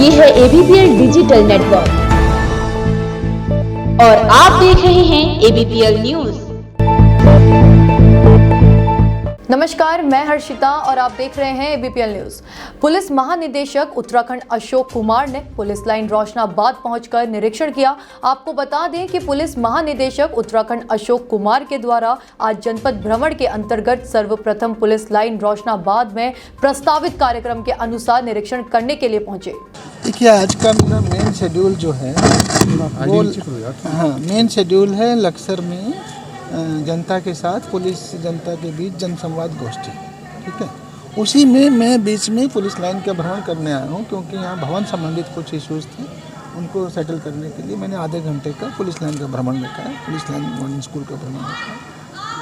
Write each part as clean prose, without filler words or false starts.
ये है ABPL digital network और आप देख रहे हैं ABPL न्यूज। नमस्कार, मैं हर्षिता और आप देख रहे हैं ABPL न्यूज। पुलिस महानिदेशक उत्तराखंड अशोक कुमार ने पुलिस लाइन रोशनाबाद पहुंचकर निरीक्षण किया। आपको बता दें कि पुलिस महानिदेशक उत्तराखंड अशोक कुमार के द्वारा आज जनपद भ्रमण के अंतर्गत सर्वप्रथम पुलिस लाइन रोशनाबाद में प्रस्तावित कार्यक्रम के अनुसार निरीक्षण करने के लिए पहुंचे। देखिए, आज का मेरा मेन शेड्यूल जो है वो मेन शेड्यूल है लक्सर में जनता के साथ, पुलिस जनता के बीच जनसंवाद गोष्ठी, ठीक है। उसी में मैं बीच में पुलिस लाइन का भ्रमण करने आया हूँ, क्योंकि यहाँ भवन संबंधित कुछ इश्यूज़ थे, उनको सेटल करने के लिए मैंने आधे घंटे का पुलिस लाइन का भ्रमण रखा है, पुलिस लाइन मॉर्निंग स्कूल का भ्रमण रखा है।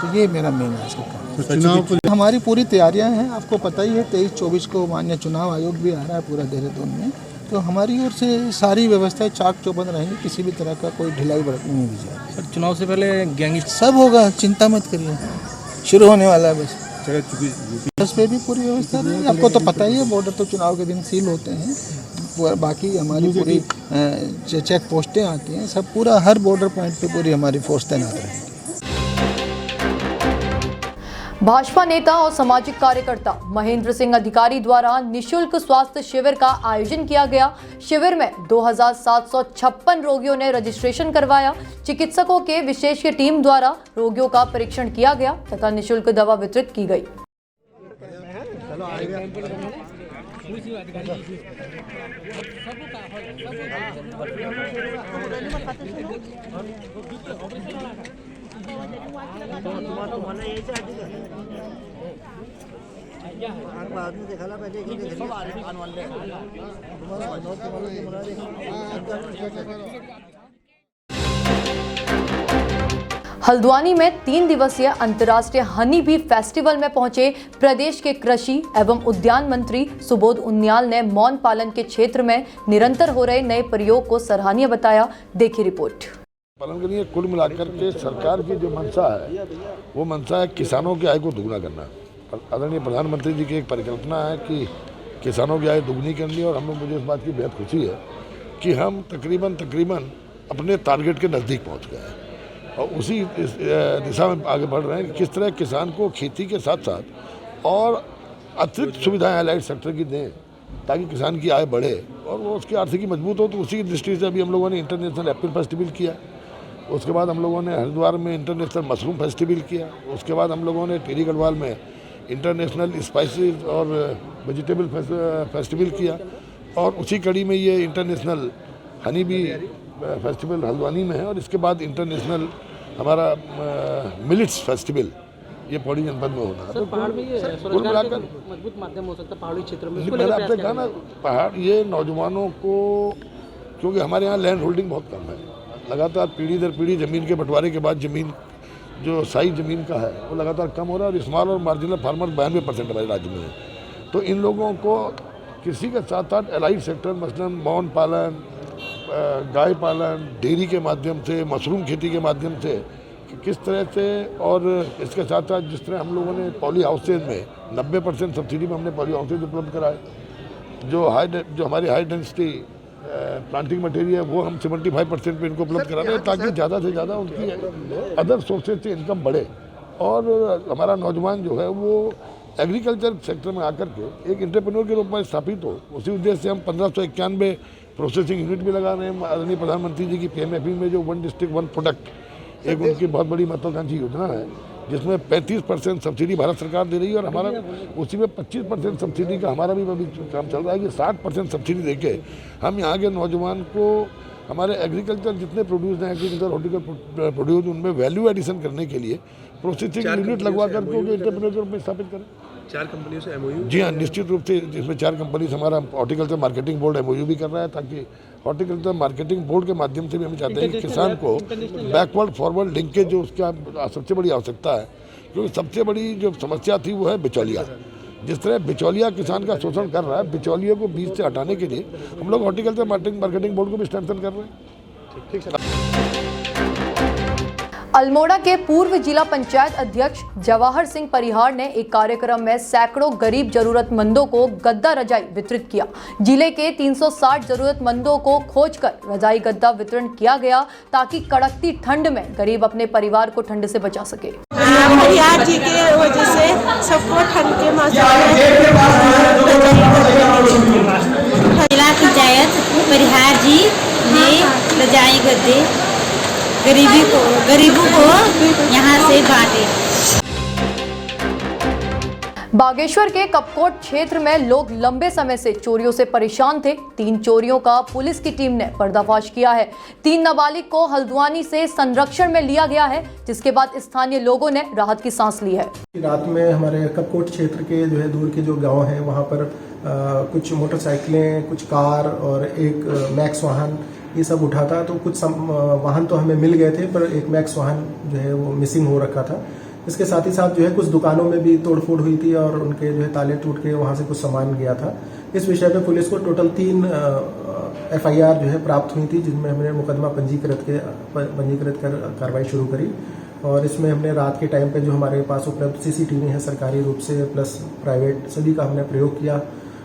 तो ये मेरा मेन आज का काम। हमारी पूरी तैयारियाँ हैं, आपको पता ही है 23-24 को माननीय चुनाव आयोग भी आ रहा है पूरा देहरादून में, तो हमारी ओर से सारी व्यवस्थाएं चाक चौबंद रहेंगी, किसी भी तरह का कोई ढिलाई बरतनी नहीं दी जाएगी। सर, चुनाव से पहले गैंगस्टर सब होगा, चिंता मत करिए, शुरू होने वाला है बस पे भी पूरी व्यवस्था रहेगी। आपको तो पता ही है, बॉर्डर तो चुनाव के दिन सील होते हैं, बाकी हमारी पूरी चेक पोस्टें आती हैं, सब पूरा हर बॉर्डर पॉइंट पे पूरी हमारी फोर्स तैनात रहेगी। भाजपा नेता और सामाजिक कार्यकर्ता महेंद्र सिंह अधिकारी द्वारा निशुल्क स्वास्थ्य शिविर का आयोजन किया गया। शिविर में 2756 रोगियों ने रजिस्ट्रेशन करवाया। चिकित्सकों के विशेष टीम द्वारा रोगियों का परीक्षण किया गया तथा निशुल्क दवा वितरित की गई। हल्द्वानी में 3 दिवसीय अंतर्राष्ट्रीय हनी बी फेस्टिवल में पहुंचे प्रदेश के कृषि एवं उद्यान मंत्री सुबोध उनियाल ने मौन पालन के क्षेत्र में निरंतर हो रहे नए प्रयोग को सराहनीय बताया। देखिए रिपोर्ट। पालन के लिए कुल मिलाकर के सरकार की जो मंशा है वो मंशा है किसानों की आय को दुगना करना। आदरणीय प्रधानमंत्री जी की एक परिकल्पना है कि किसानों की आय दुगनी करनी, और हमें मुझे इस बात की बेहद खुशी है कि हम तकरीबन अपने टारगेट के नज़दीक पहुंच गए हैं और उसी दिशा में आगे बढ़ रहे हैं कि किस तरह किसान को खेती के साथ साथ और अतिरिक्त सुविधाएं एलाइड सेक्टर की दें ताकि किसान की आय बढ़े और वो उसकी आर्थिकी मजबूत हो। तो उसी की दृष्टि से अभी हम लोगों ने इंटरनेशनल एप्पल फेस्टिवल किया, उसके बाद हम लोगों ने हरिद्वार में इंटरनेशनल मशरूम फेस्टिवल किया, उसके बाद हम लोगों ने टिहरी गढ़वाल में इंटरनेशनल स्पाइसेस और वेजिटेबल फेस्टिवल किया, और उसी कड़ी में ये international honey bee festival Haldwani में है, और इसके बाद इंटरनेशनल हमारा मिलेट्स फेस्टिवल ये पौड़ी जनपद में होना है। तो पहाड़ में ये कुल मिलाकर मजबूत माध्यम हो सकता है पहाड़ी क्षेत्रों में। मैंने आपसे कहा ना, पहाड़ ये नौजवानों को, क्योंकि हमारे यहाँ लैंड होल्डिंग बहुत कम है, लगातार पीढ़ी दर पीढ़ी ज़मीन के बंटवारे के बाद ज़मीन जो साइज ज़मीन का है वो लगातार कम हो रहा है, और स्मॉल और मार्जिनल फार्मर 92% हमारे राज्य में है। तो इन लोगों को कृषि के साथ साथ एलाइड सेक्टर मसलन मौन पालन, गाय पालन, डेयरी के माध्यम से, मशरूम खेती के माध्यम से किस तरह से, और इसके साथ साथ जिस तरह हम लोगों ने पॉली हाउसेज में 90% सब्सिडी में हमने पॉली हाउसेज उपलब्ध कराए, जो हमारी हाई डेंसिटी प्लांटिंग मटेरियल है वो हम 75% पे इनको उपलब्ध करा रहे हैं ताकि ज़्यादा से ज़्यादा उनकी अदर सोर्सेज से इनकम बढ़े, और हमारा नौजवान जो है वो एग्रीकल्चर सेक्टर में आकर के एक एंटरप्रेन्योर के रूप में स्थापित हो। उसी उद्देश्य से हम 1591 प्रोसेसिंग यूनिट भी लगा रहे हैं। आदरणीय प्रधानमंत्री जी की PMFE में जो 1 डिस्ट्रिक्ट 1 प्रोडक्ट एक उनकी बहुत बड़ी महत्वाकांक्षी योजना है, जिसमें 35% सब्सिडी भारत सरकार दे रही है, और हमारा उसी में 25% सब्सिडी का हमारा भी अभी काम चल रहा है कि 60% सब्सिडी देके हम यहाँ के नौजवान को हमारे एग्रीकल्चर जितने प्रोड्यूस हैं, एग्रीकल्चर हॉर्टिकल्चर प्रोड्यूस, उनमें वैल्यू एडिशन करने के लिए प्रोसेसिंग यूनिट लगवा करके उनके एंटरप्रेन्योर के रूप में स्थापित करें। 4 कंपनियों से MOU? जी हाँ, निश्चित रूप से, जिसमें 4 कंपनी से हमारा हॉर्टिकल्चर मार्केटिंग बोर्ड MOU भी कर रहा है, ताकि हॉर्टिकल्चर मार्केटिंग बोर्ड के माध्यम से भी हम चाहते हैं कि किसान को बैकवर्ड फॉरवर्ड लिंकेज जो उसका सबसे बड़ी आवश्यकता है, क्योंकि सबसे बड़ी जो समस्या थी वो है बिचौलिया। जिस तरह बिचौलिया किसान का शोषण कर रहा है, बिचौलियों को बीच से हटाने के लिए हम लोग हॉर्टिकल्चर मार्केटिंग बोर्ड को भी स्ट्रेंथन कर रहे हैं। अल्मोड़ा के पूर्व जिला पंचायत अध्यक्ष जवाहर सिंह परिहार ने एक कार्यक्रम में सैकड़ों गरीब जरूरतमंदों को गद्दा रजाई वितरित किया। जिले के 360 जरूरतमंदों को खोजकर रजाई गद्दा वितरण किया गया ताकि कड़कती ठंड में गरीब अपने परिवार को ठंड से बचा सके। परिहार जी के वजह से सबको ठंड के मौसम जिला पंचायत परिहार जी ने रजाई गद्दे गरीबों को यहाँ से बांटे। बागेश्वर के कपकोट क्षेत्र में लोग लंबे समय से चोरियों से परेशान थे। 3 चोरियों का पुलिस की टीम ने पर्दाफाश किया है। 3 नाबालिग को हल्द्वानी से संरक्षण में लिया गया है, जिसके बाद स्थानीय लोगों ने राहत की सांस ली है। रात में हमारे कपकोट क्षेत्र के जो है दूर के जो गांव हैं वहाँ पर कुछ मोटरसाइकिलें, कुछ कार और एक मैक्स वाहन ये सब उठा था। तो कुछ वाहन तो हमें मिल गए थे, पर एक मैक्स वाहन जो है वो मिसिंग हो रखा था। इसके साथ ही साथ जो है कुछ दुकानों में भी तोड़फोड़ हुई थी और उनके जो है ताले टूट के वहाँ से कुछ सामान गया था। इस विषय पे पुलिस को टोटल 3 FIR जो है प्राप्त हुई थी, जिनमें हमने मुकदमा पंजीकृत कर कार्रवाई शुरू करी। और इसमें हमने रात के टाइम पे जो हमारे पास उपलब्ध CCTV है सरकारी रूप से प्लस प्राइवेट, सभी का हमने प्रयोग किया।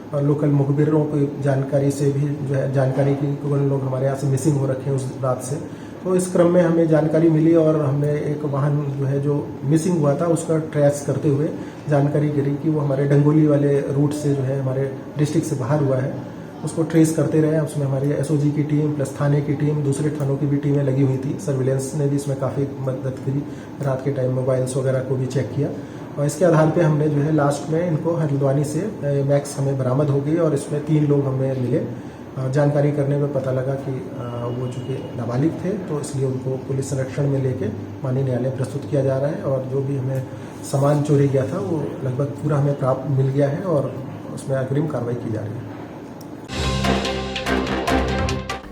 और लोकल मुखबिरों की जानकारी से भी जो है जानकारी की कौन लोग हमारे यहाँ से मिसिंग हो रखे हैं उस रात से। तो इस क्रम में हमें जानकारी मिली और हमने एक वाहन जो है जो मिसिंग हुआ था उसका ट्रेस करते हुए जानकारी गिरी कि वो हमारे डंगोली वाले रूट से जो है हमारे डिस्ट्रिक्ट से बाहर हुआ है। उसको ट्रेस करते रहे। उसमें हमारी SOG की टीम प्लस थाने की टीम, दूसरे थानों की भी टीमें लगी हुई थी। सर्विलेंस ने भी इसमें काफ़ी मदद करी। रात के टाइम मोबाइल्स वगैरह को भी चेक किया और इसके आधार पे हमने जो है लास्ट में इनको हल्द्वानी से मैक्स हमें बरामद हो गई और इसमें 3 लोग हमें मिले। जानकारी करने में पता लगा कि वो चूँकि नाबालिग थे, तो इसलिए उनको पुलिस संरक्षण में लेके माननीय न्यायालय प्रस्तुत किया जा रहा है। और जो भी हमें सामान चोरी गया था वो लगभग पूरा हमें प्राप्त मिल गया है और उसमें अग्रिम कार्रवाई की जा रही है।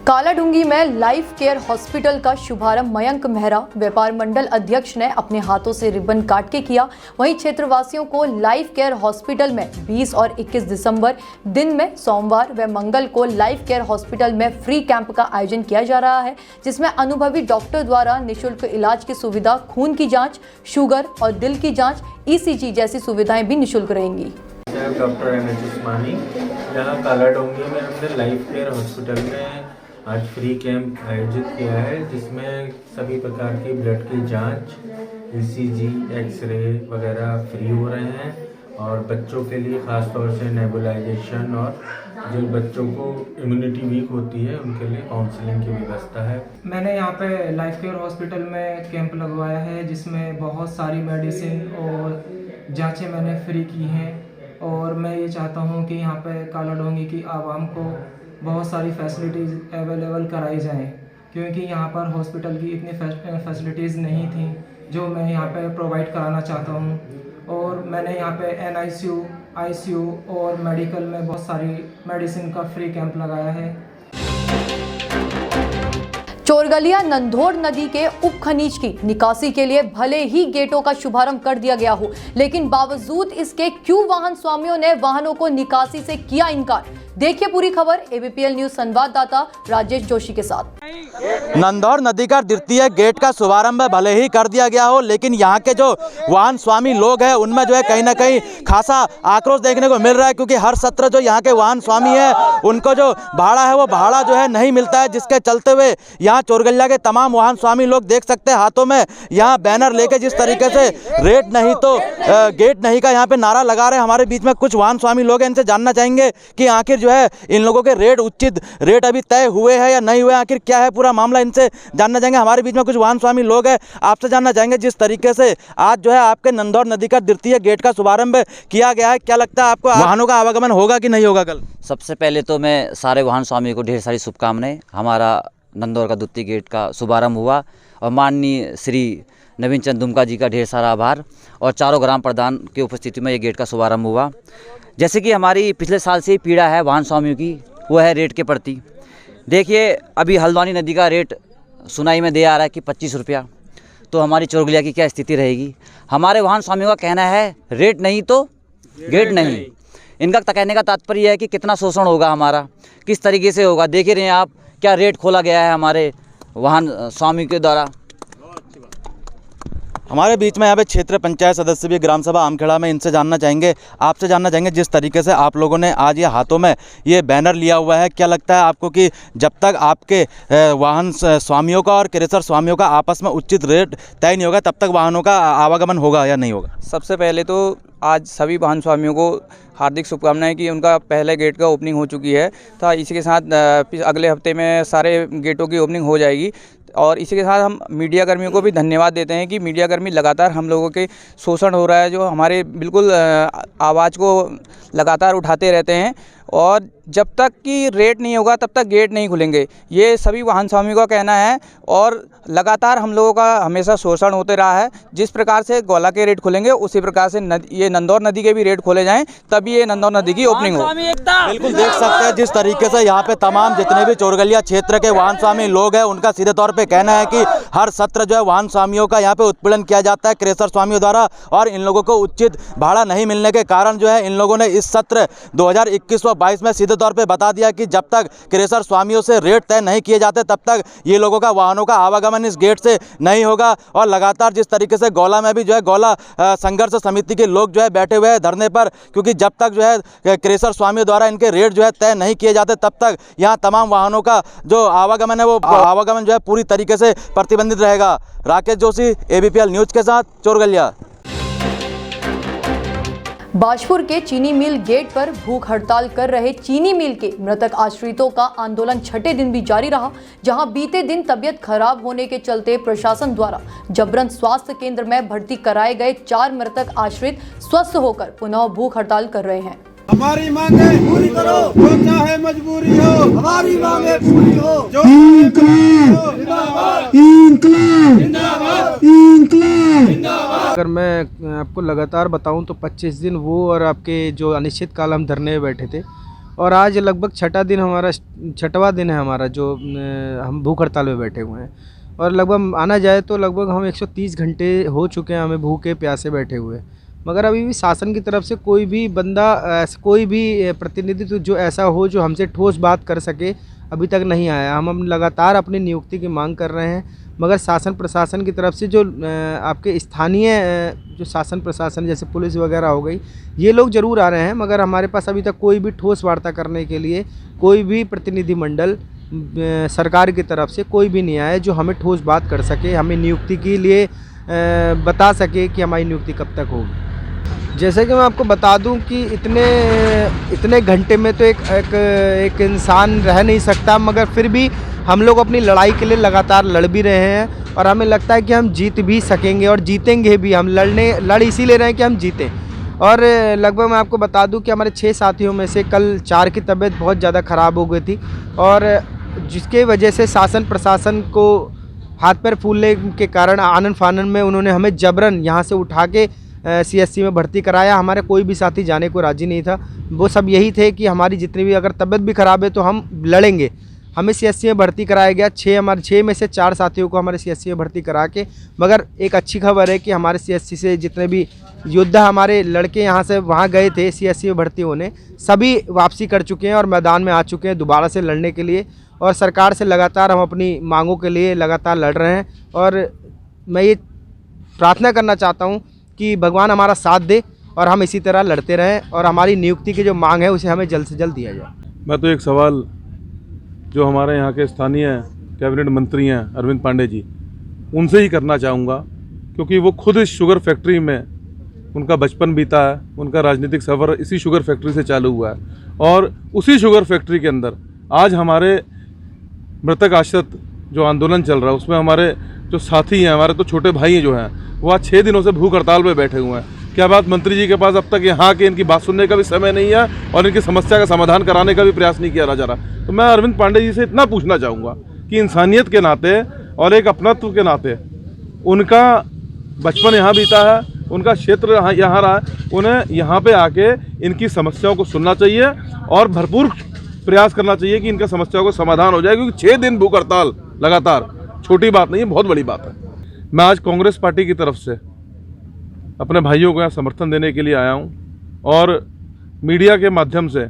कालाडूंगी में लाइफ केयर हॉस्पिटल का शुभारंभ मयंक मेहरा व्यापार मंडल अध्यक्ष ने अपने हाथों से रिबन काट के किया। वहीं क्षेत्रवासियों को लाइफ केयर हॉस्पिटल में 20 और 21 दिसंबर दिन में सोमवार व मंगल को लाइफ केयर हॉस्पिटल में फ्री कैंप का आयोजन किया जा रहा है, जिसमें अनुभवी डॉक्टर द्वारा निःशुल्क इलाज की सुविधा, खून की जाँच, शुगर और दिल की जाँच, ECG जैसी सुविधाएं भी निःशुल्क रहेंगी। डॉक्टर NH उस्मानी, यहाँ कालाडूंगी में हमने लाइफ केयर हॉस्पिटल में आज फ्री कैंप आयोजित किया है, जिसमें सभी प्रकार की ब्लड की जांच, ECG, एक्सरे वगैरह फ्री हो रहे हैं। और बच्चों के लिए ख़ास तौर से नेबुलाइजेशन और जो बच्चों को इम्यूनिटी वीक होती है उनके लिए काउंसलिंग की व्यवस्था है। मैंने यहाँ पे लाइफ केयर हॉस्पिटल में कैंप लगवाया है, जिसमें बहुत सारी मेडिसिन और जांचें मैंने फ्री की हैं। और मैं ये चाहता हूँ कि यहाँ पे कालाडूंगी की आवाम को बहुत सारी फैसिलिटीज़ अवेलेबल कराई जाएं, क्योंकि यहाँ पर हॉस्पिटल की इतनी फैसिलिटीज़ नहीं थी जो मैं यहाँ पे प्रोवाइड कराना चाहता हूँ। और मैंने यहाँ पे NICU, ICU और मेडिकल में बहुत सारी मेडिसिन का फ्री कैंप लगाया है। चोरगलिया नंधौर नदी के उप खनिज की निकासी के लिए भले ही गेटों का शुभारंभ कर दिया गया हो, लेकिन बावजूद इसके क्यों वाहन स्वामियों ने वाहनों को निकासी से किया इनकार। देखिए पूरी खबर ABPL न्यूज संवाददाता राजेश जोशी के साथ। नंधौर नदी का द्वितीय गेट का शुभारंभ भले ही कर दिया गया हो, लेकिन यहाँ के जो वाहन स्वामी लोग हैं उनमें जो है कहीं ना कहीं खासा आक्रोश देखने को मिल रहा है, क्योंकि हर सत्र जो यहाँ के वाहन स्वामी है उनको जो भाड़ा है वो भाड़ा जो है नहीं मिलता है, जिसके चलते हुए यहाँ चोरगलिया के तमाम वाहन स्वामी लोग देख सकते हैं हाथों में यहाँ बैनर लेके जिस तरीके से रेट नहीं तो गेट नहीं का यहाँ पे नारा लगा रहे हैं। हमारे बीच में कुछ वाहन स्वामी लोग हैं, इनसे जानना चाहेंगे कि आखिर जो है इन लोगों के रेट उचित रेट अभी तय हुए हैं या नहीं हुए, आखिर क्या है पूरा मामला, इनसे जानना चाहेंगे। हमारे बीच में कुछ वाहन स्वामी लोग हैं, आपसे जानना चाहेंगे जिस तरीके से आज जो है आपके नंधौर नदी का द्वितीय गेट का शुभारंभ किया गया है, क्या लगता है आपको वाहनों का आवागमन होगा कि नहीं होगा कल? सबसे पहले तो मैं सारे वाहन स्वामी को ढेर सारी शुभकामनाएं। हमारा नंधौर का द्वितीय गेट का शुभारंभ हुआ और माननीय श्री नवीन चंद दुमका जी का ढेर सारा आभार और चारों ग्राम प्रधान की उपस्थिति में ये गेट का शुभारंभ हुआ। जैसे कि हमारी पिछले साल से ही पीड़ा है वाहन स्वामियों की, वो है रेट के प्रति। देखिए अभी हल्द्वानी नदी का रेट सुनाई में दे आ रहा है कि 25 रुपया, तो हमारी चोरगलिया की क्या स्थिति रहेगी। हमारे वाहन स्वामियों का कहना है रेट नहीं तो गेट नहीं। इनका कहने का तात्पर्य है कि कितना शोषण होगा हमारा, किस तरीके से होगा। देख रहे हैं आप क्या रेट खोला गया है हमारे वाहन स्वामी के द्वारा। हमारे बीच में यहाँ पे क्षेत्र पंचायत सदस्य भी ग्राम सभा आमखेड़ा में, इनसे जानना चाहेंगे, आपसे जानना चाहेंगे जिस तरीके से आप लोगों ने आज ये हाथों में ये बैनर लिया हुआ है, क्या लगता है आपको कि जब तक आपके वाहन स्वामियों का और क्रेशर स्वामियों का आपस में उचित रेट तय नहीं होगा तब तक वाहनों का आवागमन होगा या नहीं होगा? सबसे पहले तो आज सभी वाहन स्वामियों को हार्दिक शुभकामनाएं कि उनका पहले गेट का ओपनिंग हो चुकी है, तो इसी के साथ अगले हफ्ते में सारे गेटों की ओपनिंग हो जाएगी। और इसी के साथ हम मीडिया कर्मियों को भी धन्यवाद देते हैं कि मीडिया कर्मी लगातार हम लोगों के शोषण हो रहा है, जो हमारे बिल्कुल आवाज़ को लगातार उठाते रहते हैं, और जब तक कि रेट नहीं होगा तब तक गेट नहीं खुलेंगे, ये सभी वाहन स्वामियों का कहना है। और लगातार हम लोगों का हमेशा शोषण होते रहा है। जिस प्रकार से गौला के रेट खुलेंगे उसी प्रकार से ये नंदौर नदी के भी रेट खोले जाएं, तभी ये नंदौर नदी की ओपनिंग हो। बिल्कुल देख सकते हैं जिस तरीके से यहाँ पे तमाम जितने भी चोरगलिया क्षेत्र के वाहन स्वामी लोग हैं, उनका सीधे तौर पे कहना है कि हर सत्र जो है वाहन स्वामियों का यहाँ पे उत्पीड़न किया जाता है क्रेशर स्वामियों द्वारा, और इन लोगों को उचित भाड़ा नहीं मिलने के कारण जो है इन लोगों ने इस सत्र 2021-22 में सीधे तौर पे बता दिया कि जब तक क्रेशर स्वामियों से रेट तय नहीं किए जाते तब तक ये लोगों का वाहनों का आवागमन इस गेट से नहीं होगा। और लगातार जिस तरीके से गौला में भी जो है गौला संघर्ष समिति के लोग जो है बैठे हुए हैं धरने पर, क्योंकि जब तक जो है क्रेशर स्वामियों द्वारा इनके रेट जो है तय नहीं किए जाते तब तक यहाँ तमाम वाहनों का जो आवागमन है वो आवागमन जो है पूरी तरीके से प्रतिबंधित रहेगा। राकेश जोशी, ABPL न्यूज़ के साथ, चोरगलिया। बाजपुर के चीनी मिल गेट पर भूख हड़ताल कर रहे चीनी मिल के मृतक आश्रितों का आंदोलन छठे दिन भी जारी रहा, जहां बीते दिन तबियत खराब होने के चलते प्रशासन द्वारा जबरन स्वास्थ्य केंद्र में भर्ती कराए गए 4 मृतक आश्रित स्वस्थ होकर पुनः भूख हड़ताल कर रहे हैं। हमारी मांगे पूरी करो, जो चाहे मजबूरी हो, हमारी मांगे पूरी हो, जो अगर मैं आपको लगातार बताऊं तो 25 दिन वो और आपके जो अनिश्चित काल हम धरने में बैठे थे, और आज लगभग छठवां दिन है हमारा जो हम भूख हड़ताल में बैठे हुए हैं। और लगभग आना जाए तो लगभग हम 130 घंटे हो चुके हैं हमें भूखे प्यासे बैठे हुए, मगर अभी भी शासन की तरफ से कोई भी बंदा कोई भी प्रतिनिधित्व जो ऐसा हो जो हमसे ठोस बात कर सके अभी तक नहीं आया। हम लगातार अपनी नियुक्ति की मांग कर रहे हैं, मगर शासन प्रशासन की तरफ से जो आपके स्थानीय जो शासन प्रशासन जैसे पुलिस वगैरह हो गई, ये लोग ज़रूर आ रहे हैं, मगर हमारे पास अभी तक कोई भी ठोस वार्ता करने के लिए कोई भी प्रतिनिधिमंडल सरकार की तरफ से कोई भी नहीं आया जो हमें ठोस बात कर सके, हमें नियुक्ति के लिए बता सके कि हमारी नियुक्ति कब तक होगी। जैसे कि मैं आपको बता दूं कि इतने घंटे में तो एक इंसान रह नहीं सकता, मगर फिर भी हम लोग अपनी लड़ाई के लिए लगातार लड़ भी रहे हैं, और हमें लगता है कि हम जीत भी सकेंगे और जीतेंगे भी। हम लड़ इसीलिए रहे हैं कि हम जीतें। और लगभग मैं आपको बता दूं कि हमारे 6 साथियों में से कल 4 की तबीयत बहुत ज़्यादा ख़राब हो गई थी, और जिसके वजह से शासन प्रशासन को हाथ पैर फूलने के कारण आनन फानन में उन्होंने हमें जबरन यहाँ से उठा के CSC में भर्ती कराया। हमारे कोई भी साथी जाने को राज़ी नहीं था, वो सब यही थे कि हमारी जितनी भी अगर तबीयत भी ख़राब है तो हम लड़ेंगे। हमें CSC में भर्ती कराया गया, 6 में से 4 साथियों को हमारे CSC में भर्ती करा के। मगर एक अच्छी खबर है कि हमारे CSC से जितने भी योद्धा हमारे लड़के यहाँ से वहाँ गए थे CSC में भर्ती होने, सभी वापसी कर चुके हैं और मैदान में आ चुके हैं दोबारा से लड़ने के लिए। और सरकार से लगातार हम अपनी मांगों के लिए लगातार लड़ रहे हैं, और मैं ये प्रार्थना करना चाहता हूँ कि भगवान हमारा साथ दे और हम इसी तरह लड़ते रहें, और हमारी नियुक्ति की जो मांग है उसे हमें जल्द से जल्द दिया जाए। मैं तो एक सवाल जो हमारे यहाँ के स्थानीय कैबिनेट मंत्री हैं अरविंद पांडे जी, उनसे ही करना चाहूँगा, क्योंकि वो खुद इस शुगर फैक्ट्री में उनका बचपन बीता है, उनका राजनीतिक सफ़र इसी शुगर फैक्ट्री से चालू हुआ है, और उसी शुगर फैक्ट्री के अंदर आज हमारे मृतक आश्रित जो आंदोलन चल रहा है उसमें हमारे जो साथी हैं, हमारे तो छोटे भाई जो हैं, वो आज 6 दिनों से भूख हड़ताल पे बैठे हुए हैं। क्या बात मंत्री जी के पास अब तक यहाँ के इनकी बात सुनने का भी समय नहीं है और इनकी समस्या का समाधान कराने का भी प्रयास नहीं किया जा रहा। तो मैं अरविंद पांडे जी से इतना पूछना चाहूँगा कि इंसानियत के नाते और एक अपनत्व के नाते, उनका बचपन यहाँ बीता है, उनका क्षेत्र यहाँ रहा है, उन्हें यहाँ पे आके इनकी समस्याओं को सुनना चाहिए और भरपूर प्रयास करना चाहिए कि इनका समस्याओं का समाधान हो जाए, क्योंकि 6 दिन भूख हड़ताल लगातार छोटी बात नहीं है, बहुत बड़ी बात है। मैं आज कांग्रेस पार्टी की तरफ से अपने भाइयों को यहाँ समर्थन देने के लिए आया हूँ, और मीडिया के माध्यम से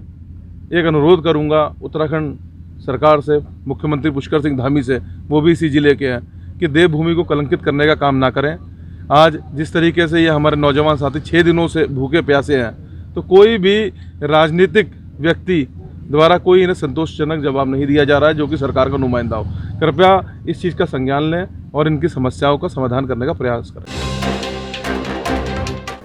एक अनुरोध करूँगा उत्तराखंड सरकार से, मुख्यमंत्री पुष्कर सिंह धामी से, वो भी इसी ज़िले के हैं, कि देवभूमि को कलंकित करने का काम ना करें। आज जिस तरीके से ये हमारे नौजवान साथी 6 दिनों से भूखे प्यासे हैं, तो कोई भी राजनीतिक व्यक्ति द्वारा कोई इन्हें संतोषजनक जवाब नहीं दिया जा रहा है जो कि सरकार का नुमाइंदा हो। कृपया इस चीज़ का संज्ञान लें और इनकी समस्याओं का समाधान करने का प्रयास करें।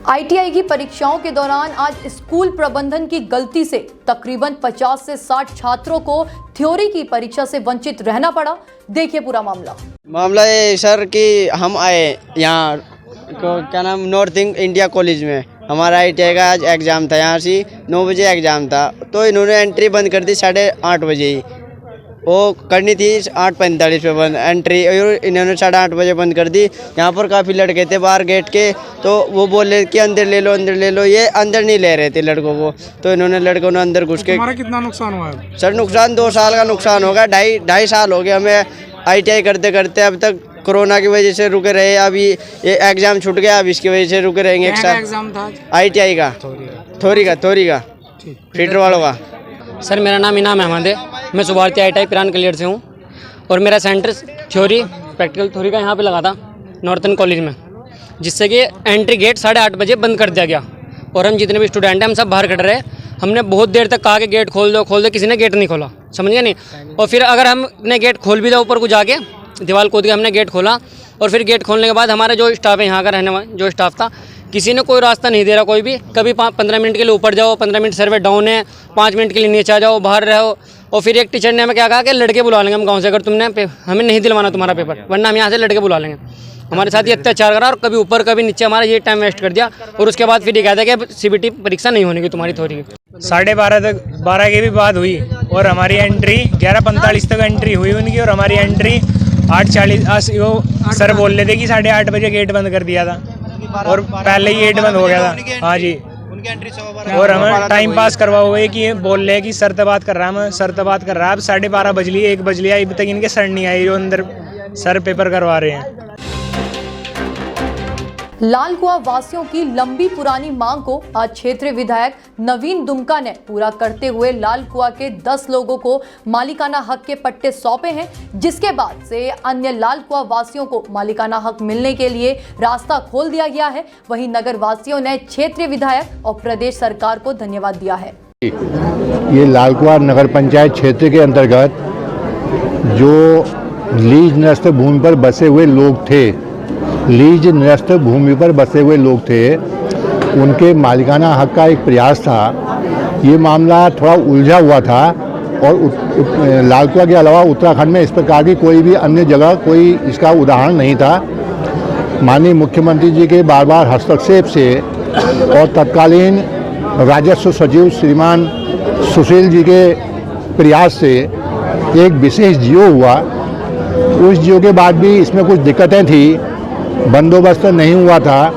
आईटीआई की परीक्षाओं के दौरान आज स्कूल प्रबंधन की गलती से तकरीबन 50 से 60 छात्रों को थ्योरी की परीक्षा से वंचित रहना पड़ा। देखिए पूरा मामला ये सर कि हम आए यहाँ क्या नाम नॉर्थ इंडिया कॉलेज में, हमारा आईटीआई का आज एग्ज़ाम था। यहाँ से 9 बजे एग्ज़ाम था, तो इन्होंने एंट्री बंद कर दी 8:30 बजे ही। वो करनी थी 8:45 पे बंद एंट्री, और इन्होंने 8:30 बजे बंद कर दी। यहाँ पर काफ़ी लड़के थे बाहर गेट के, तो वो बोले कि अंदर ले लो। ये अंदर नहीं ले रहे थे लड़कों को, तो इन्होंने लड़कों ने अंदर घुस के। हमारा कितना नुकसान हुआ है सर? नुकसान 2 साल का नुकसान होगा। ढाई साल हो गए हमें आईटीआई करते करते, अब तक कोरोना की वजह से रुके रहे। अभी ये एग्ज़ाम छूट गया, अब इसकी वजह से रुके रहेंगे। एक साल एग्जाम था आईटीआई का, थोरी का फीटर वालों का। सर मेरा नाम इनाम अहमद है, मैं सुभारती आईटीआई पिरान कलियर से हूँ, और मेरा सेंटर थ्योरी प्रैक्टिकल थ्योरी का यहाँ पे लगा था नॉर्थन कॉलेज में, जिससे कि एंट्री गेट 8:30 बजे बंद कर दिया गया। और हम जितने भी स्टूडेंट हैं हम सब बाहर खड़े रहे। हमने बहुत देर तक कहा कि गेट खोल दो, किसी ने गेट नहीं खोला, समझ गया नहीं। और फिर अगर हमने गेट खोल भी दिया, ऊपर को जाके दीवार कूद के हमने गेट खोला, और फिर गेट खोलने के बाद हमारा जो स्टाफ है यहाँ का रहने वाला जो स्टाफ था, किसी ने कोई रास्ता नहीं दे रहा। कोई भी कभी 15 मिनट के लिए ऊपर जाओ, 15 मिनट सर्वे डाउन है, 5 मिनट के लिए नीचे आ जाओ, बाहर रहो। और फिर एक टीचर ने हमें क्या कहा कि लड़के बुला लेंगे हम गाँव से, अगर तुमने हमें नहीं दिलवाना तुम्हारा पेपर, वरना हम यहाँ से लड़के बुला लेंगे। हमारे साथ ये अत्याचार करा, और कभी ऊपर कभी नीचे, हमारा ये टाइम वेस्ट कर दिया। और उसके बाद फिर ये कहता है कि सीबीटी परीक्षा नहीं होने की तुम्हारी थ्योरी की। 12:30 तक 12 की भी बात हुई, और हमारी एंट्री 11:45 तक एंट्री हुई उनकी, और हमारी एंट्री 8:40। वो सर बोल रहे थे कि 8:30 बजे गेट बंद कर दिया था, और पहले ही गेट बंद हो गया था। हाँ जी, और हमें टाइम पास करवा हुए कि बोल रहे हैं कि सर बात कर रहा है, मैं सर बात कर रहा है। अब 12:30 बज ली, 1 बज लिया, अभी तक इनके सर नहीं आई जो अंदर सर पेपर करवा रहे हैं। लाल कुआं वासियों की लंबी पुरानी मांग को आज क्षेत्रीय विधायक नवीन दुमका ने पूरा करते हुए लाल कुआं के 10 लोगों को मालिकाना हक के पट्टे सौंपे हैं, जिसके बाद से अन्य लाल कुआं वासियों को मालिकाना हक मिलने के लिए रास्ता खोल दिया गया है। वहीं नगर वासियों ने क्षेत्रीय विधायक और प्रदेश सरकार को धन्यवाद दिया है। ये लाल कुआं नगर पंचायत क्षेत्र के अंतर्गत जो लीज निरस्त भूमि पर बसे हुए लोग थे, उनके मालिकाना हक का एक प्रयास था। ये मामला थोड़ा उलझा हुआ था, और लाल कुआं के अलावा उत्तराखंड में इस प्रकार की कोई भी अन्य जगह कोई इसका उदाहरण नहीं था। माननीय मुख्यमंत्री जी के बार बार हस्तक्षेप से और तत्कालीन राजस्व सचिव श्रीमान सुशील जी के प्रयास से एक विशेष जियो हुआ। उस जियो के बाद भी इसमें कुछ दिक्कतें थी, बंदोबस्त नहीं हुआ था,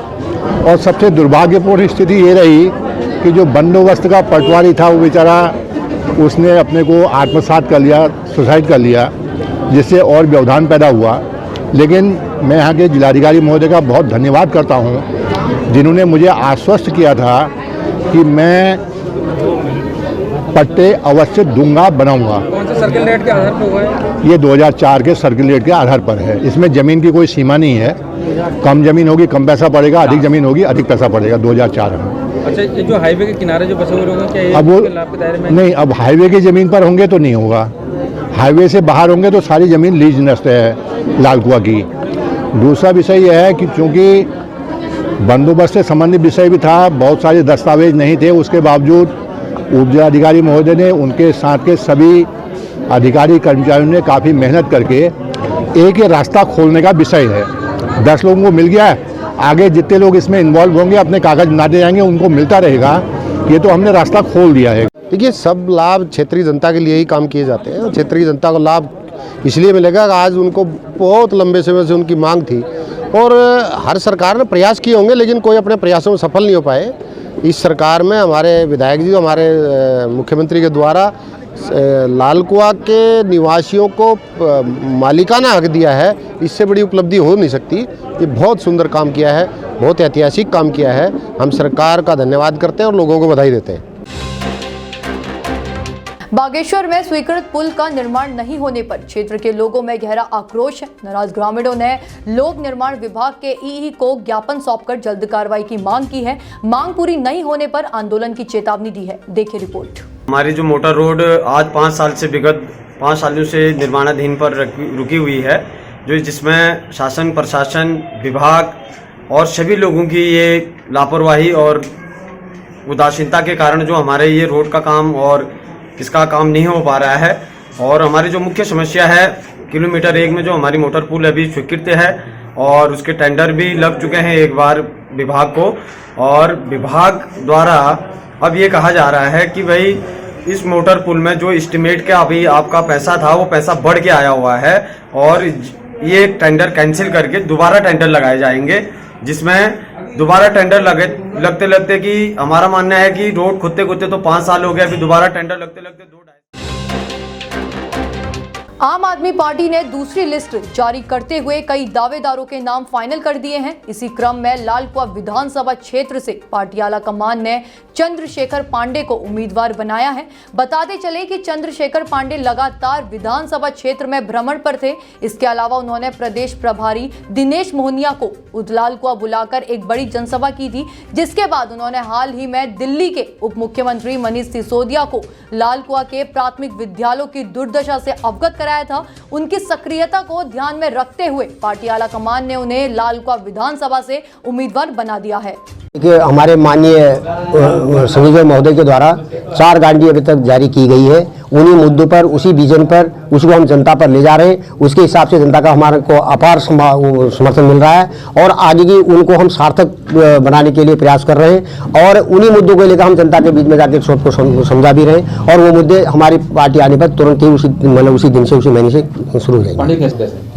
और सबसे दुर्भाग्यपूर्ण स्थिति ये रही कि जो बंदोबस्त का पटवारी था वो बेचारा उसने अपने को आत्मसात कर लिया, सुसाइड कर लिया, जिससे और व्यवधान पैदा हुआ। लेकिन मैं यहाँ के जिलाधिकारी महोदय का बहुत धन्यवाद करता हूँ, जिन्होंने मुझे आश्वस्त किया था कि मैं पट्टे अवश्य दूंगा, बनाऊंगा। कौन सा सर्किल रेट के आधार पर हुआ है? ये 2004 के सर्किल रेट के आधार पर है। इसमें ज़मीन की कोई सीमा नहीं है, कम ज़मीन होगी कम पैसा पड़ेगा, अधिक ज़मीन होगी अधिक पैसा पड़ेगा। 2004 में। अच्छा, ये जो हाईवे के किनारे जो बसे हुए लोग हैं, क्या ये अब वो लाभ के दायरे में नहीं, अब हाईवे की ज़मीन पर होंगे तो नहीं होगा, हाईवे से बाहर होंगे तो सारी ज़मीन लीज निरस्त है लाल कुआं की। दूसरा विषय यह है कि चूँकि बंदोबस्त से संबंधित विषय भी था, बहुत सारे दस्तावेज नहीं थे, उसके बावजूद उप जिलाधिकारी महोदय ने, उनके साथ के सभी अधिकारी कर्मचारियों ने काफ़ी मेहनत करके एक ही रास्ता खोलने का विषय है। 10 लोगों को मिल गया है, आगे जितने लोग इसमें इन्वॉल्व होंगे अपने कागज बनाते जाएंगे, उनको मिलता रहेगा। ये तो हमने रास्ता खोल दिया है। देखिए, सब लाभ क्षेत्रीय जनता के लिए ही काम किए जाते हैं। क्षेत्रीय जनता को लाभ इसलिए मिलेगा कि आज उनको बहुत लंबे समय से उनकी मांग थी, और हर सरकार ने प्रयास किए होंगे, लेकिन कोई अपने प्रयासों में सफल नहीं हो पाए। इस सरकार में हमारे विधायक जी, हमारे मुख्यमंत्री के द्वारा लाल कुआं के निवासियों को मालिकाना हक दिया है, इससे बड़ी उपलब्धि हो नहीं सकती। ये बहुत सुंदर काम किया है, बहुत ऐतिहासिक काम किया है। हम सरकार का धन्यवाद करते हैं और लोगों को बधाई देते हैं। बागेश्वर में स्वीकृत पुल का निर्माण नहीं होने पर क्षेत्र के लोगों में गहरा आक्रोश है। नाराज ग्रामीणों ने लोक निर्माण विभाग के ईई को ज्ञापन सौंपकर जल्द कार्रवाई की मांग की है। मांग पूरी नहीं होने पर आंदोलन की चेतावनी दी है। देखिए रिपोर्ट। हमारी जो मोटर रोड आज 5 साल से विगत 5 सालों से निर्माणाधीन पर रुकी हुई है, जो जिसमें शासन प्रशासन विभाग और सभी लोगों की ये लापरवाही और उदासीनता के कारण जो हमारे ये रोड का काम और इसका काम नहीं हो पा रहा है। और हमारी जो मुख्य समस्या है, किलोमीटर 1 में जो हमारी मोटर पुल अभी स्वीकृत है और उसके टेंडर भी लग चुके हैं एक बार विभाग को, और विभाग द्वारा अब ये कहा जा रहा है कि भाई इस मोटर पुल में जो एस्टिमेट का अभी आपका पैसा था वो पैसा बढ़ के आया हुआ है और ये टेंडर कैंसिल करके दोबारा टेंडर लगाए जाएंगे, जिसमें दोबारा टेंडर लगते लगते कि हमारा मानना है कि रोड खुदते खुदते तो 5 साल हो गए, अभी दोबारा टेंडर लगते लगते 2-2.5। आम आदमी पार्टी ने दूसरी लिस्ट जारी करते हुए कई दावेदारों के नाम फाइनल कर दिए हैं। इसी क्रम में लालकुआं विधानसभा क्षेत्र से पार्टी आला कमान ने चंद्रशेखर पांडे को उम्मीदवार बनाया है। बताते चले कि चंद्रशेखर पांडे लगातार विधानसभा क्षेत्र में भ्रमण पर थे। इसके अलावा उन्होंने प्रदेश प्रभारी दिनेश मोहनिया को लालकुआं बुलाकर एक बड़ी जनसभा की थी, जिसके बाद उन्होंने हाल ही में दिल्ली के उप मुख्यमंत्री मनीष सिसोदिया को लालकुआं के प्राथमिक विद्यालयों की दुर्दशा से अवगत कराया था। उनकी सक्रियता को ध्यान में रखते हुए पार्टी आला कमान ने उन्हें लालकुआं विधानसभा से उम्मीदवार बना दिया है। हमारे माननीय संजय महोदय के द्वारा 4 गारंटी अभी तक जारी की गई है। उन्हीं मुद्दों पर, उसी विजन पर, उसको हम जनता पर ले जा रहे हैं। उसके हिसाब से जनता का हमारे को अपार समर्थन मिल रहा है और आगे की उनको हम सार्थक बनाने के लिए प्रयास कर रहे हैं और उन्हीं मुद्दों को लेकर हम जनता के बीच में जाकर सबको समझा भी रहे हैं और वो मुद्दे हमारी पार्टी आने पर तुरंत ही उसी दिन से, उसी महीने से शुरू हो जाएंगे।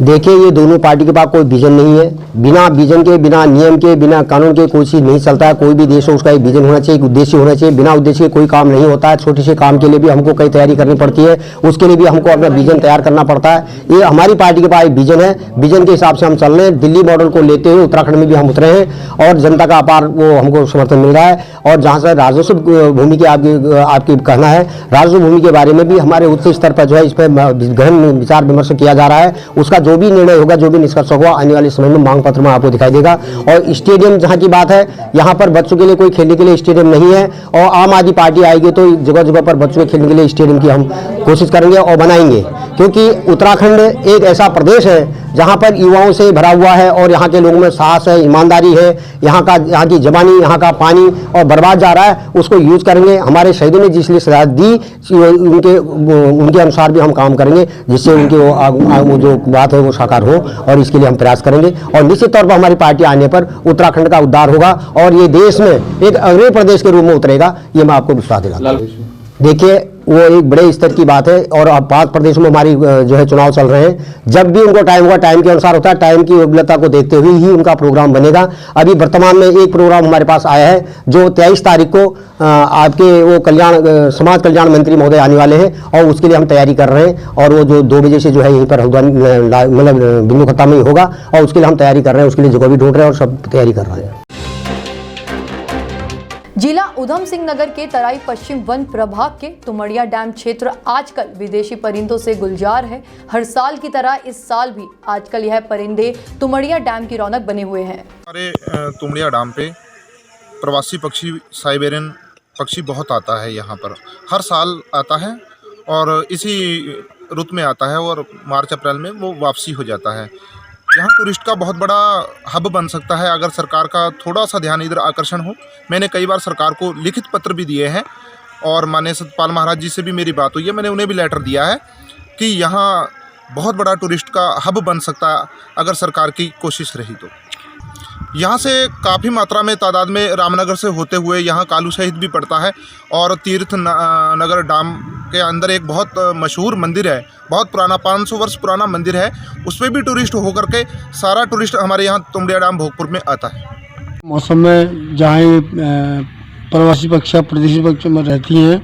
देखिए, ये दोनों पार्टी के पास कोई विजन नहीं है। बिना विजन के, बिना नियम के, बिना कानून के कोई चीज नहीं चलता है। कोई भी देश हो उसका एक विजन होना चाहिए, एक उद्देश्य होना चाहिए। बिना उद्देश्य के कोई काम नहीं होता है। छोटे से काम के लिए भी हमको कई तैयारी करनी पड़ती है, उसके लिए भी हमको अपना विजन तैयार करना पड़ता है। ये हमारी पार्टी के पास एक विजन है, विजन के हिसाब से हम चल रहे हैं। दिल्ली मॉडल को लेते हुए उत्तराखंड में भी हम उतरे हैं और जनता का अपार वो हमको समर्थन मिल रहा है। और जहाँ से राजस्व भूमि की आपकी कहना है, राजस्व भूमि के बारे में भी हमारे उच्च स्तर पर जो है इस पर गहन विचार विमर्श किया जा रहा है। उसका जो भी निर्णय होगा, जो भी निष्कर्ष होगा, आने वाले समय में मांग पत्र में आपको दिखाई देगा। और स्टेडियम जहाँ की बात है, यहाँ पर बच्चों के लिए कोई खेलने के लिए स्टेडियम नहीं है और आम आदमी पार्टी आएगी तो जगह जगह पर बच्चों के खेलने के लिए स्टेडियम की हम कोशिश करेंगे और बनाएंगे, क्योंकि उत्तराखंड एक ऐसा प्रदेश है जहाँ पर युवाओं से भरा हुआ है और यहाँ के लोगों में साहस है, ईमानदारी है। यहाँ की जवानी, यहाँ का पानी और बर्बाद जा रहा है, उसको यूज करेंगे। हमारे शहीदों ने जिस लिए सजा दी उनके अनुसार भी हम काम करेंगे, जिससे उनकी वो जो बात है वो साकार हो और इसके लिए हम प्रयास करेंगे। और निश्चित तौर पर हमारी पार्टी आने पर उत्तराखंड का उद्धार होगा और ये देश में एक अग्रणी प्रदेश के रूप में उतरेगा, ये मैं आपको विश्वास दिलाता हूं। देखिए, वो एक बड़े स्तर की बात है और अब 5 प्रदेशों में हमारी जो है चुनाव चल रहे हैं। जब भी उनको टाइम होगा, टाइम के अनुसार होता है, टाइम की उपलब्धता को देखते हुए ही उनका प्रोग्राम बनेगा। अभी वर्तमान में एक प्रोग्राम हमारे पास आया है जो 23 तारीख को आपके वो समाज कल्याण मंत्री महोदय आने वाले हैं और उसके लिए हम तैयारी कर रहे हैं और वो जो 2 बजे से जो है यहीं पर मतलब बिंदु खत्ता में ही होगा और उसके लिए हम तैयारी कर रहे हैं। उसके लिए जगह भी ढूंढ रहे हैं और सब तैयारी कर रहे हैं। जिला उधम सिंह नगर के तराई पश्चिम वन प्रभाग के तुमड़िया डैम क्षेत्र आजकल विदेशी परिंदों से गुलजार है। हर साल की तरह इस साल भी आजकल यह परिंदे तुमड़िया डैम की रौनक बने हुए हैं। हमारे तुमड़िया डैम पे प्रवासी पक्षी, साइबेरियन पक्षी बहुत आता है। यहाँ पर हर साल आता है और इसी रुत में आता है और मार्च अप्रैल में वो वापसी हो जाता है। यहाँ टूरिस्ट का बहुत बड़ा हब बन सकता है अगर सरकार का थोड़ा सा ध्यान इधर आकर्षण हो। मैंने कई बार सरकार को लिखित पत्र भी दिए हैं और माननीय सतपाल महाराज जी से भी मेरी बात हुई है। मैंने उन्हें भी लेटर दिया है कि यहाँ बहुत बड़ा टूरिस्ट का हब बन सकता है अगर सरकार की कोशिश रही तो। यहाँ से काफ़ी मात्रा में तादाद में रामनगर से होते हुए यहाँ कालू शहीद भी पड़ता है और तीर्थ नगर डैम के अंदर एक बहुत मशहूर मंदिर है, बहुत पुराना 500 वर्ष पुराना मंदिर है। उस पर भी टूरिस्ट होकर के सारा टूरिस्ट हमारे यहाँ तुमड़िया डैम भोगपुर में आता है। मौसम में जहाँ प्रवासी पक्षी प्रदेशी पक्षी में रहती हैं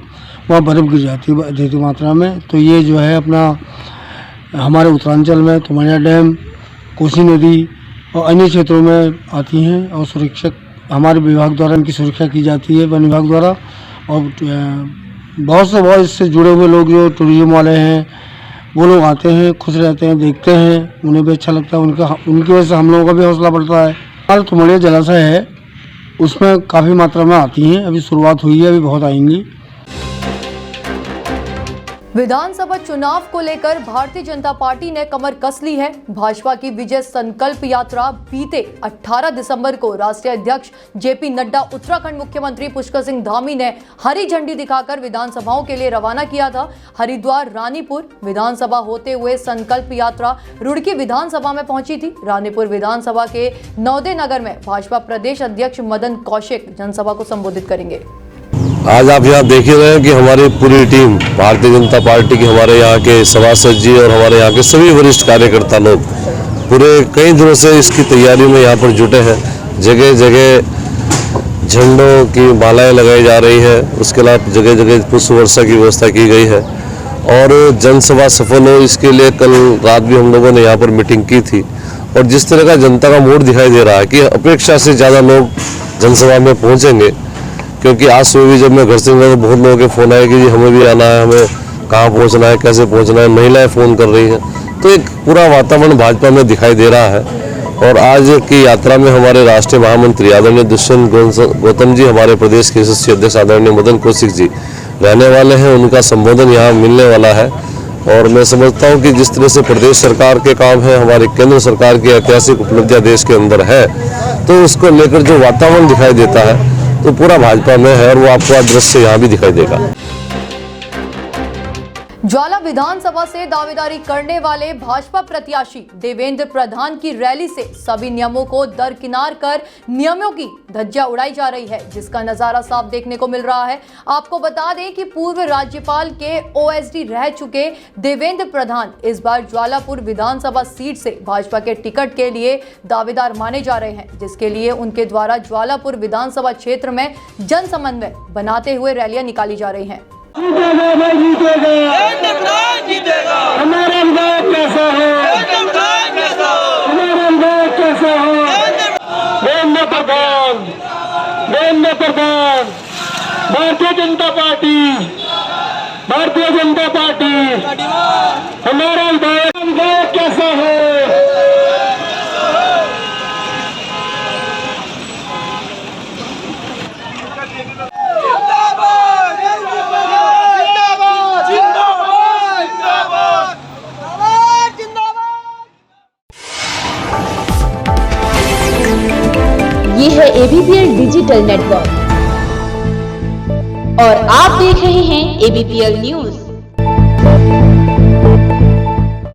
वहाँ बर्फ़ गिर जाती है अधिक मात्रा में। तो ये जो है अपना हमारे उत्तरांचल में तुमड़िया डैम, कोसी नदी और अन्य क्षेत्रों में आती हैं और सुरक्षक हमारे विभाग द्वारा इनकी सुरक्षा की जाती है, वन विभाग द्वारा। और बहुत से बहुत इससे जुड़े हुए लोग जो टूरिज्म वाले हैं वो लोग आते हैं, खुश रहते हैं, देखते हैं, उन्हें भी अच्छा लगता है, उनकी वजह से हम लोगों का भी हौसला बढ़ता है। हाल तुमड़िया जलाशय है उसमें काफ़ी मात्रा में आती हैं, अभी शुरुआत हुई है, अभी बहुत आएंगी। विधानसभा चुनाव को लेकर भारतीय जनता पार्टी ने कमर कस ली है। भाजपा की विजय संकल्प यात्रा बीते 18 दिसंबर को राष्ट्रीय अध्यक्ष जेपी नड्डा, उत्तराखंड मुख्यमंत्री पुष्कर सिंह धामी ने हरी झंडी दिखाकर विधानसभाओं के लिए रवाना किया था। हरिद्वार रानीपुर विधानसभा होते हुए संकल्प यात्रा रुड़की विधानसभा में पहुंची थी। रानीपुर विधानसभा के नौदे नगर में भाजपा प्रदेश अध्यक्ष मदन कौशिक जनसभा को संबोधित करेंगे। आज आप यहाँ देख ही रहे हैं कि हमारी पूरी टीम भारतीय जनता पार्टी की, हमारे यहाँ के सभासद जी और हमारे यहाँ के सभी वरिष्ठ कार्यकर्ता लोग पूरे कई दिनों से इसकी तैयारी में यहाँ पर जुटे हैं। जगह जगह झंडों की मालाएं लगाई जा रही है, उसके अलावा जगह जगह पुष्प वर्षा की व्यवस्था की गई है और जनसभा सफल हो इसके लिए कल रात भी हम लोगों ने यहाँ पर मीटिंग की थी। और जिस तरह का जनता का मूड दिखाई दे रहा है कि अपेक्षा से ज़्यादा लोग जनसभा में पहुँचेंगे, क्योंकि आज सुबह भी जब मैं घर से निकला तो बहुत लोगों के फ़ोन आए कि जी हमें भी आना है, हमें कहाँ पहुँचना है, कैसे पहुँचना है, महिलाएं फ़ोन कर रही हैं। तो एक पूरा वातावरण भाजपा में दिखाई दे रहा है। और आज की यात्रा में हमारे राष्ट्रीय महामंत्री आदरणीय दुष्यंत गौतम जी, हमारे प्रदेश के यशस्वी अध्यक्ष आदरणीय मदन कौशिक जी रहने वाले हैं, उनका संबोधन यहाँ मिलने वाला है। और मैं समझता हूँ कि जिस तरह से प्रदेश सरकार के काम है, हमारी केंद्र सरकार की ऐतिहासिक उपलब्धियाँ देश के अंदर है, तो उसको लेकर जो वातावरण दिखाई देता है तो पूरा भाजपा में है और वो आपको आज दृश्य यहाँ भी दिखाई देगा। ज्वाला विधानसभा से दावेदारी करने वाले भाजपा प्रत्याशी देवेंद्र प्रधान की रैली से सभी नियमों को दरकिनार कर नियमों की धज्जियां उड़ाई जा रही है, जिसका नजारा साफ देखने को मिल रहा है। आपको बता दें कि पूर्व राज्यपाल के ओएसडी रह चुके देवेंद्र प्रधान इस बार ज्वालापुर विधानसभा सीट से भाजपा के टिकट के लिए दावेदार माने जा रहे हैं, जिसके लिए उनके द्वारा ज्वालापुर विधानसभा क्षेत्र में जन समन्वय बनाते हुए रैलियां निकाली जा रही हैं। जीतेगा, जीतेगा। हमारा विधायक कैसा है? हमारा विधायक कैसा है? देवेंद्र प्रधान, भारतीय जनता पार्टी, हमारा विधायक कैसा है? ये है ABPL डिजिटल नेटवर्क और आप देख रहे हैं ABPL न्यूज।